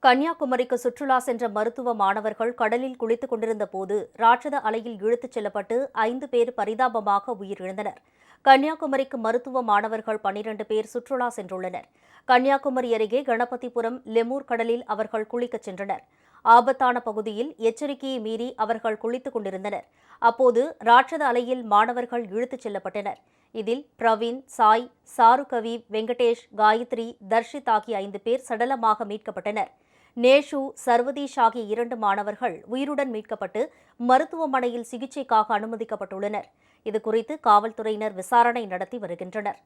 கன்னியாகுமரிக்கு சுற்றுலா சென்ற மருத்துவ மாணவர்கள் கடலில் குளித்துக் கொண்டிருந்த போது ராட்சத அலையில் இழுத்துச் செல்லப்பட்டு 5 பேர் பரிதாபமாக உயிரிழந்தனர். கன்னியாகுமரிக்கு மருத்துவ மாணவர்கள் 12 பேர் சுற்றுலா சென்றுள்ளனர். கன்னியாகுமரி அருகே கணபதிபுரம் லெமூர் கடலில் அவர்கள் குளிக்கச் சென்றனர். ஆபத்தான பகுதியில் எச்சரிக்கையை மீறி அவர்கள் குளித்துக் கொண்டிருந்தனர். அப்போது ராட்சத அலையில் மாணவர்கள் இழுத்துச் செல்லப்பட்டனர். இதில் பிரவீன், சாய், சாருகவி, வெங்கடேஷ், காயத்ரி, தர்ஷித் ஆகிய 5 பேர் சடலமாக மீட்கப்பட்டனர். நேஷு, சர்வதீஷ் ஆகிய 2 மாணவர்கள் உயிருடன் மீட்கப்பட்டு மருத்துவமனையில் சிகிச்சைக்காக அனுமதிக்கப்பட்டுள்ளனர். இதுகுறித்து காவல்துறையினர் விசாரணை நடத்தி வருகின்றனர்.